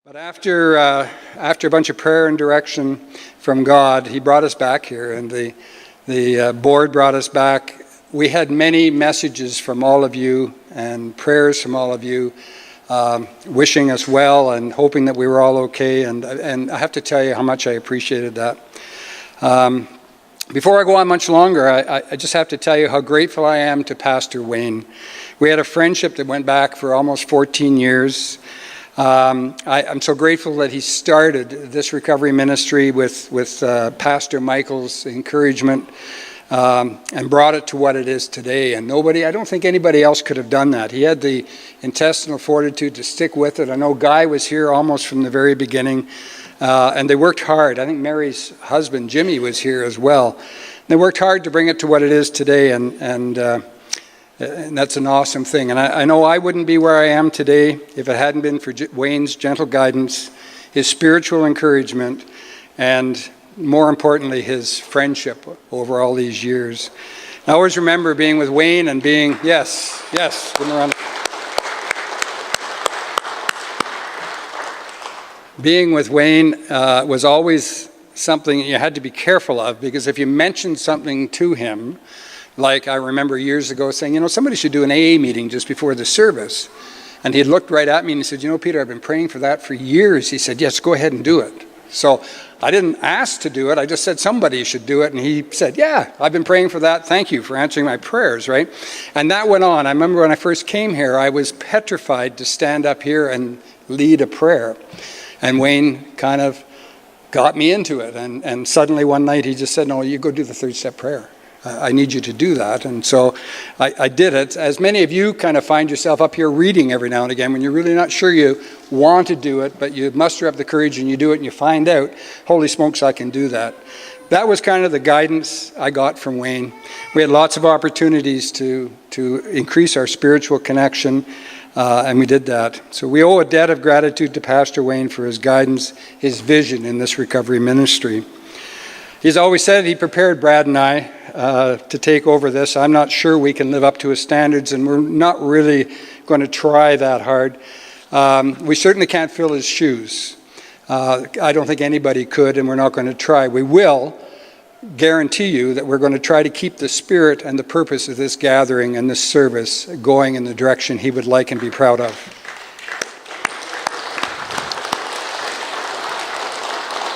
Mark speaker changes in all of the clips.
Speaker 1: But after a bunch of prayer and direction from God, he brought us back here, and the board brought us back. We had many messages from all of you and prayers from all of you, wishing us well and hoping that we were all okay. And I have to tell you how much I appreciated that. Before I go on much longer, I just have to tell you how grateful I am to Pastor Wayne. We had a friendship that went back for almost 14 years. I'm so grateful that he started this recovery ministry with Pastor Michael's encouragement and brought it to what it is today. And I don't think anybody else could have done that. He had the intestinal fortitude to stick with it. I know Guy was here almost from the very beginning, and they worked hard. I think Mary's husband, Jimmy, was here as well. They worked hard to bring it to what it is today, and that's an awesome thing. And I know I wouldn't be where I am today if it hadn't been for Wayne's gentle guidance, his spiritual encouragement, and more importantly, his friendship over all these years. I always remember being with Wayne and being, yes, give him a round. Being with Wayne was always something you had to be careful of, because if you mentioned something to him, like I remember years ago saying, somebody should do an AA meeting just before the service. And he looked right at me and he said, Peter, I've been praying for that for years. He said, yes, go ahead and do it. So I didn't ask to do it. I just said somebody should do it. And he said, yeah, I've been praying for that. Thank you for answering my prayers, right? And that went on. I remember when I first came here, I was petrified to stand up here and lead a prayer. And Wayne kind of got me into it. And suddenly one night he just said, no, you go do the third step prayer. I need you to do that. And so I did it. As many of you kind of find yourself up here reading every now and again when you're really not sure you want to do it, but you muster up the courage and you do it and you find out, holy smokes, I can do that. That was kind of the guidance I got from Wayne. We had lots of opportunities to increase our spiritual connection, and we did that. So we owe a debt of gratitude to Pastor Wayne for his guidance, his vision in this recovery ministry. He's always said he prepared Brad and I to take over this. I'm not sure we can live up to his standards, and we're not really going to try that hard. We certainly can't fill his shoes. I don't think anybody could, and we're not going to try. We will guarantee you that we're going to try to keep the spirit and the purpose of this gathering and this service going in the direction he would like and be proud of.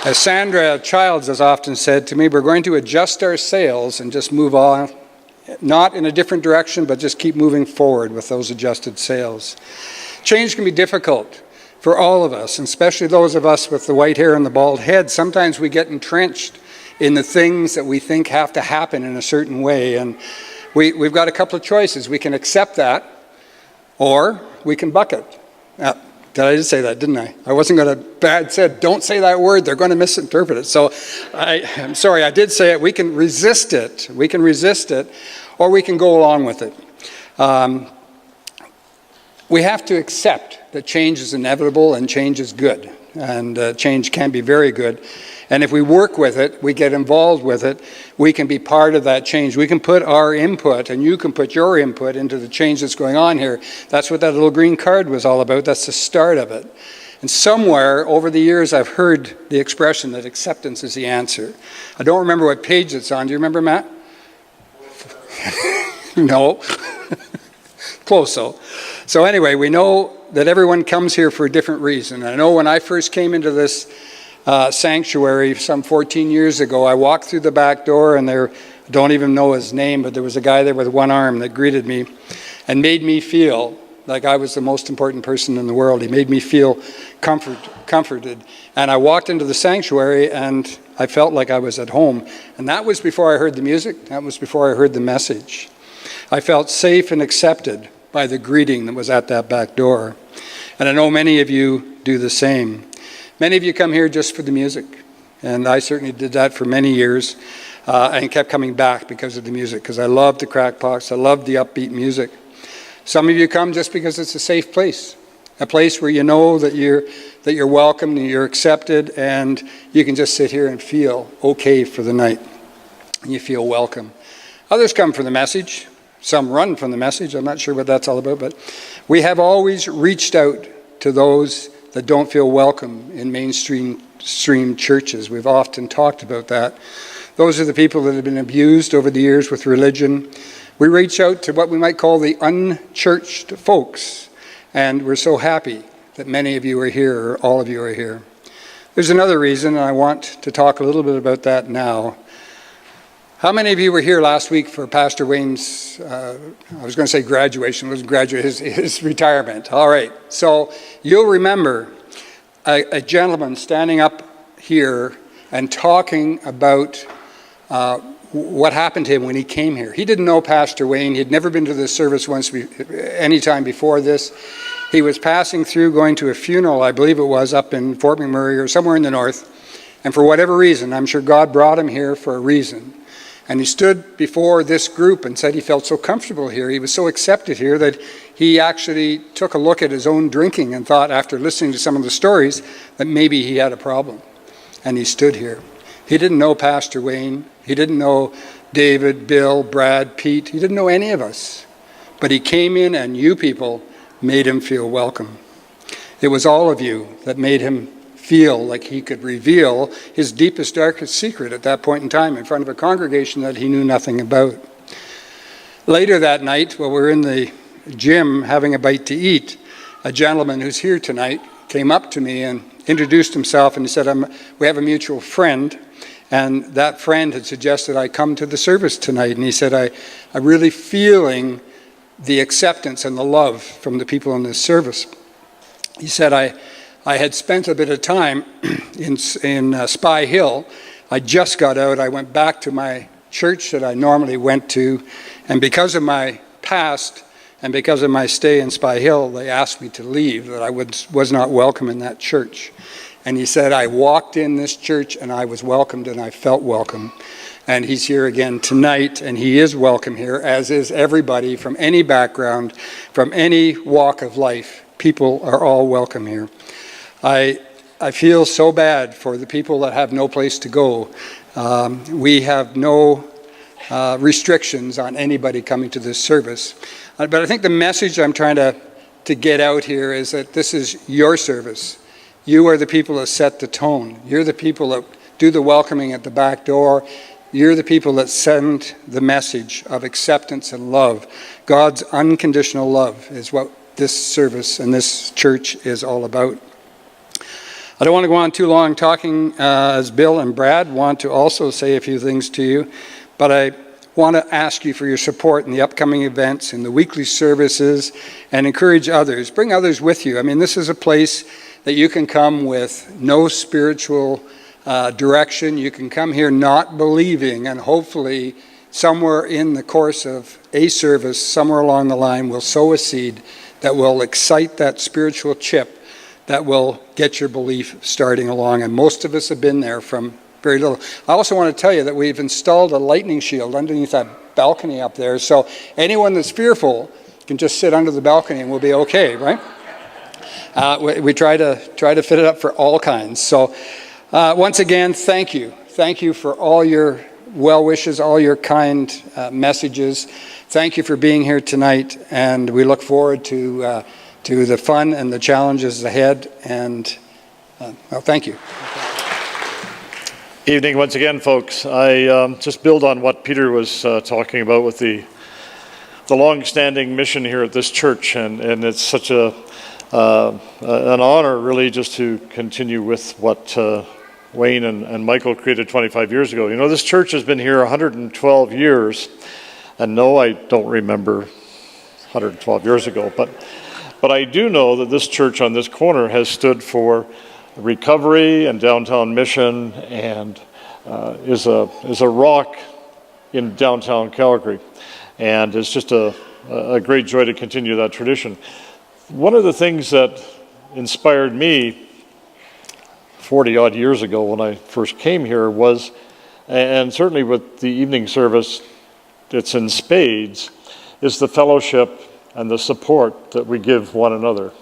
Speaker 1: As Sandra Childs has often said to me, we're going to adjust our sails and just move on, not in a different direction, but just keep moving forward with those adjusted sails. Change can be difficult for all of us, and especially those of us with the white hair and the bald head. Sometimes we get entrenched in the things that we think have to happen in a certain way, and we've got a couple of choices. We can accept that, or we can buck it. I just say that, didn't I? I wasn't going to, Brad said, don't say that word, they're going to misinterpret it. So I'm sorry, I did say it. We can resist it. We can resist it, or we can go along with it. We have to accept that change is inevitable and change is good. And change can be very good. And if we work with it, we get involved with it, we can be part of that change. We can put our input, and you can put your input into the change that's going on here. That's what that little green card was all about. That's the start of it. And somewhere over the years, I've heard the expression that acceptance is the answer. I don't remember what page it's on. Do you remember, Matt? No. Close, though. So anyway, we know that everyone comes here for a different reason. I know when I first came into this sanctuary some 14 years ago, I walked through the back door, and I don't even know his name, but there was a guy there with one arm that greeted me and made me feel like I was the most important person in the world. He made me feel comforted. And I walked into the sanctuary and I felt like I was at home. And that was before I heard the music. That was before I heard the message. I felt safe and accepted by the greeting that was at that back door. And I know many of you do the same. Many of you come here just for the music, and I certainly did that for many years, and kept coming back because of the music, because I love the crackpots, I love the upbeat music. Some of you come just because it's a safe place, a place where you know that you're welcome, and you're accepted, and you can just sit here and feel okay for the night, and you feel welcome. Others come for the message. Some run from the message. I'm not sure what that's all about, but we have always reached out to those that don't feel welcome in mainstream churches. We've often talked about that. Those are the people that have been abused over the years with religion. We reach out to what we might call the unchurched folks, and we're so happy that many of you are here, or all of you are here. There's another reason, and I want to talk a little bit about that now. How many of you were here last week for Pastor Wayne's, I was going to say graduation, it wasn't graduation, his retirement. All right, so you'll remember a gentleman standing up here and talking about what happened to him when he came here. He didn't know Pastor Wayne. He'd never been to this service any time before this. He was passing through, going to a funeral, I believe it was, up in Fort McMurray or somewhere in the north. And for whatever reason, I'm sure God brought him here for a reason. And he stood before this group and said he felt so comfortable here. He was so accepted here that he actually took a look at his own drinking and thought, after listening to some of the stories, that maybe he had a problem. And he stood here. He didn't know Pastor Wayne. He didn't know David, Bill, Brad, Pete. He didn't know any of us. But he came in, and you people made him feel welcome. It was all of you that made him feel like he could reveal his deepest, darkest secret at that point in time in front of a congregation that he knew nothing about. Later that night, while we were in the gym having a bite to eat, a gentleman who's here tonight came up to me and introduced himself, and he said, we have a mutual friend, and that friend had suggested I come to the service tonight. And he said, I'm really feeling the acceptance and the love from the people in this service. He said, I had spent a bit of time in Spy Hill. I just got out. I went back to my church that I normally went to, and because of my past and because of my stay in Spy Hill, they asked me to leave, that I was not welcome in that church. And he said, I walked in this church and I was welcomed and I felt welcome. And he's here again tonight, and he is welcome here, as is everybody from any background, from any walk of life. People are all welcome here. I feel so bad for the people that have no place to go. We have no restrictions on anybody coming to this service. But I think the message I'm trying to get out here is that this is your service. You are the people that set the tone. You're the people that do the welcoming at the back door. You're the people that send the message of acceptance and love. God's unconditional love is what this service and this church is all about. I don't want to go on too long talking, as Bill and Brad want to also say a few things to you, but I want to ask you for your support in the upcoming events, in the weekly services, and encourage others. Bring others with you. I mean, this is a place that you can come with no spiritual direction. You can come here not believing, and hopefully somewhere in the course of a service, somewhere along the line, we'll sow a seed that will excite that spiritual chip that will get your belief starting along. And most of us have been there from very little. I also want to tell you that we've installed a lightning shield underneath that balcony up there, so anyone that's fearful can just sit under the balcony and we'll be okay, right? We try to fit it up for all kinds. So once again, thank you. Thank you for all your well wishes, all your kind messages. Thank you for being here tonight, and we look forward to the fun and the challenges ahead. And well, thank you.
Speaker 2: Evening once again, folks. I just build on what Peter was talking about with the long-standing mission here at this church, and it's such an honor, really, just to continue with what Wayne and Michael created 25 years ago. You know, this church has been here 112 years, and no, I don't remember 112 years ago, but I do know that this church on this corner has stood for recovery and downtown mission, and is a rock in downtown Calgary, and it's just a great joy to continue that tradition. One of the things that inspired me 40 odd years ago when I first came here was, and certainly with the evening service, it's in spades, is the fellowship and the support that we give one another.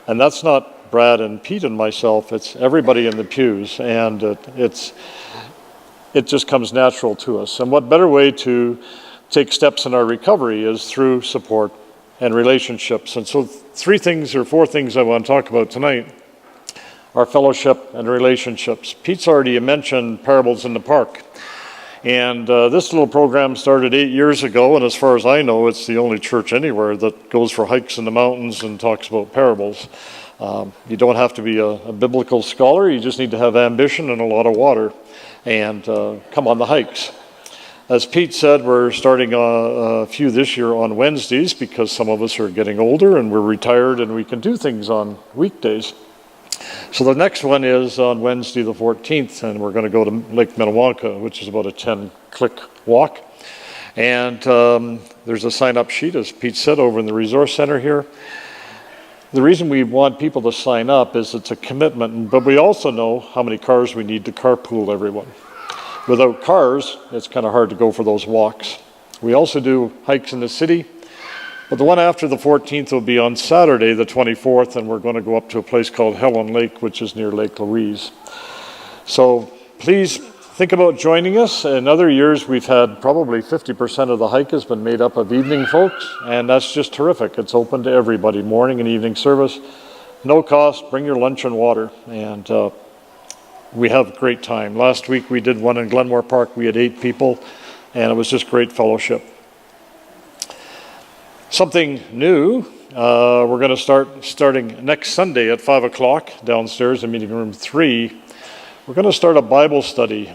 Speaker 2: And that's not Brad and Pete and myself, it's everybody in the pews, and it just comes natural to us. And what better way to take steps in our recovery is through support and relationships. And so 3 things or 4 things I want to talk about tonight. our fellowship and relationships. Pete's already mentioned Parables in the Park. And this little program started 8 years ago, and as far as I know, it's the only church anywhere that goes for hikes in the mountains and talks about parables. You don't have to be a biblical scholar, you just need to have ambition and a lot of water, and come on the hikes. As Pete said, we're starting a few this year on Wednesdays because some of us are getting older and we're retired and we can do things on weekdays. So the next one is on Wednesday the 14th, and we're going to go to Lake Minnewanka, which is about a 10-click walk. And there's a sign-up sheet, as Pete said, over in the resource center here. The reason we want people to sign up is it's a commitment, but we also know how many cars we need to carpool everyone. Without cars, it's kind of hard to go for those walks. We also do hikes in the city, but the one after the 14th will be on Saturday, the 24th, and we're going to go up to a place called Helen Lake, which is near Lake Louise. So please think about joining us. In other years, we've had probably 50% of the hike has been made up of evening folks, and that's just terrific. It's open to everybody, morning and evening service. No cost, bring your lunch and water, and we have a great time. Last week we did one in Glenmore Park. We had 8 people, and it was just great fellowship. Something new, we're going to starting next Sunday at 5 o'clock downstairs in meeting room 3. We're going to start a Bible study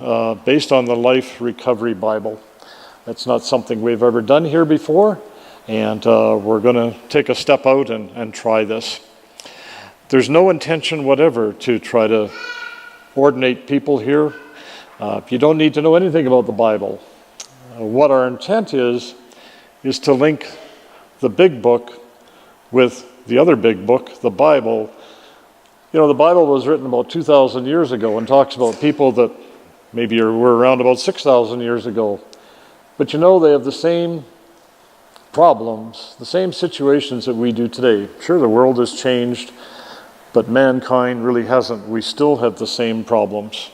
Speaker 2: based on the Life Recovery Bible. That's not something we've ever done here before, and we're going to take a step out and try this. There's no intention whatever to try to ordinate people here. You don't need to know anything about the Bible. What our intent is to link the big book with the other big book, the Bible. You know, the Bible was written about 2,000 years ago and talks about people that maybe were around about 6,000 years ago. But you know, they have the same problems, the same situations that we do today. Sure, the world has changed, but mankind really hasn't. We still have the same problems.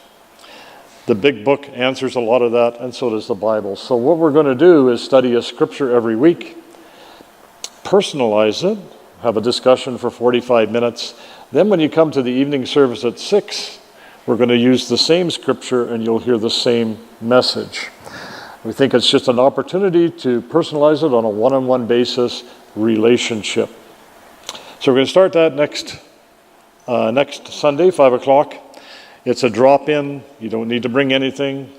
Speaker 2: The big book answers a lot of that, and so does the Bible. So what we're going to do is study a scripture every week, personalize it, have a discussion for 45 minutes. Then when you come to the evening service at 6, we're going to use the same scripture and you'll hear the same message. We think it's just an opportunity to personalize it on a one-on-one basis, relationship. So we're going to start that next Sunday, 5 o'clock. It's a drop-in. You don't need to bring anything.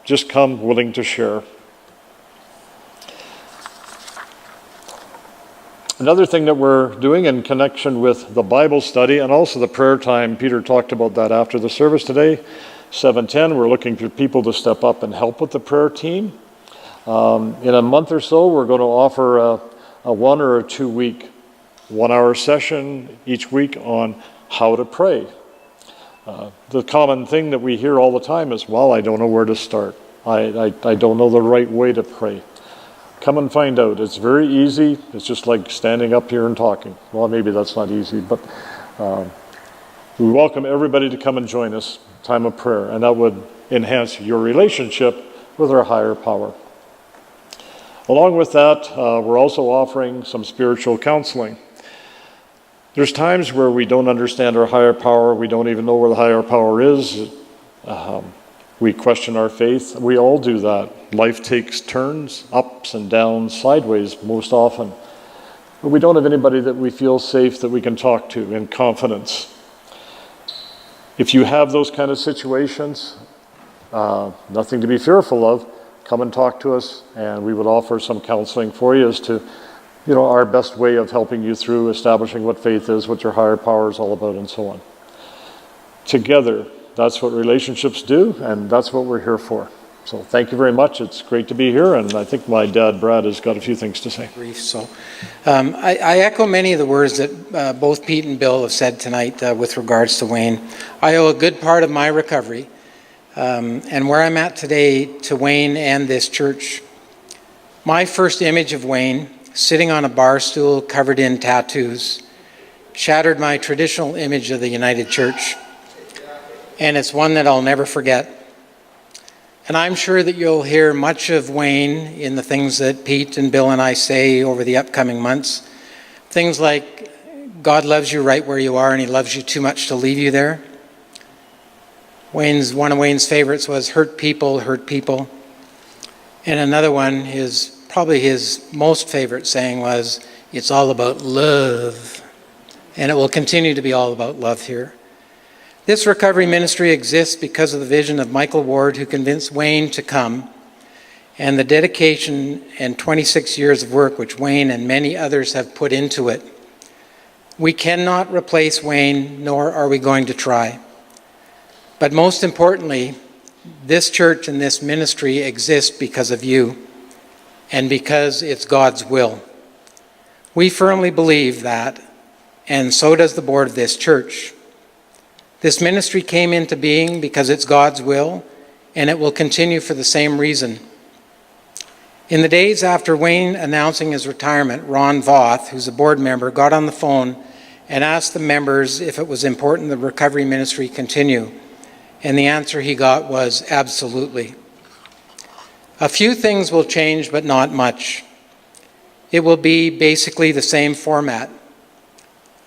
Speaker 2: Just come willing to share. Another thing that we're doing in connection with the Bible study and also the prayer time, Peter talked about that after the service today, 7:10, we're looking for people to step up and help with the prayer team. In a month or so, we're going to offer a 1 or a 2 week, 1-hour session each week on how to pray. The common thing that we hear all the time is, well, I don't know where to start. I don't know the right way to pray. Come and find out. It's very easy. It's just like standing up here and talking. Well, maybe that's not easy, but we welcome everybody to come and join us, time of prayer, and that would enhance your relationship with our higher power. Along with that, we're also offering some spiritual counseling. There's times where we don't understand our higher power. We don't even know where the higher power is. We question our faith. We all do that. Life takes turns, ups and downs, sideways most often. But we don't have anybody that we feel safe that we can talk to in confidence. If you have those kind of situations, nothing to be fearful of, come and talk to us, and we would offer some counseling for you as to, our best way of helping you through establishing what faith is, what your higher power is all about, and so on. Together, that's what relationships do, and that's what we're here for. So thank you very much. It's great to be here, and I think my dad, Brad, has got a few things to say.
Speaker 3: Brief. So I echo many of the words that both Pete and Bill have said tonight with regards to Wayne. I owe a good part of my recovery and where I'm at today to Wayne and this church. My first image of Wayne, sitting on a bar stool covered in tattoos, shattered my traditional image of the United Church. And it's one that I'll never forget. And I'm sure that you'll hear much of Wayne in the things that Pete and Bill and I say over the upcoming months. Things like God loves you right where you are, and he loves you too much to leave you there. One of Wayne's favorites was hurt people, hurt people. And another one, probably his most favorite saying was, it's all about love. And it will continue to be all about love here. This recovery ministry exists because of the vision of Michael Ward, who convinced Wayne to come, and the dedication and 26 years of work which Wayne and many others have put into it. We cannot replace Wayne, nor are we going to try. But most importantly, this church and this ministry exist because of you, and because it's God's will. We firmly believe that, and so does the board of this church. This ministry came into being because it's God's will, and it will continue for the same reason. In the days after Wayne announcing his retirement, Ron Voth, who's a board member, got on the phone and asked the members if it was important the recovery ministry continue. And the answer he got was absolutely. A few things will change, but not much. It will be basically the same format.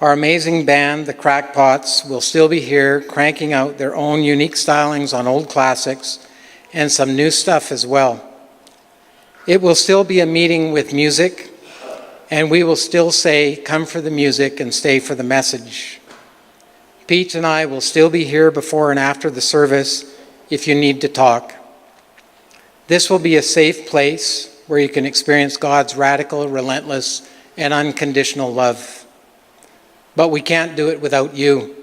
Speaker 3: Our amazing band, the Crackpots, will still be here cranking out their own unique stylings on old classics and some new stuff as well. It will still be a meeting with music, and we will still say, come for the music and stay for the message. Pete and I will still be here before and after the service if you need to talk. This will be a safe place where you can experience God's radical, relentless, and unconditional love. But we can't do it without you.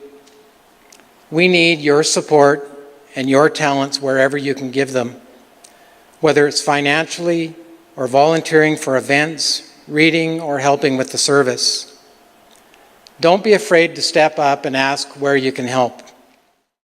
Speaker 3: We need your support and your talents wherever you can give them, whether it's financially or volunteering for events, reading, or helping with the service. Don't be afraid to step up and ask where you can help.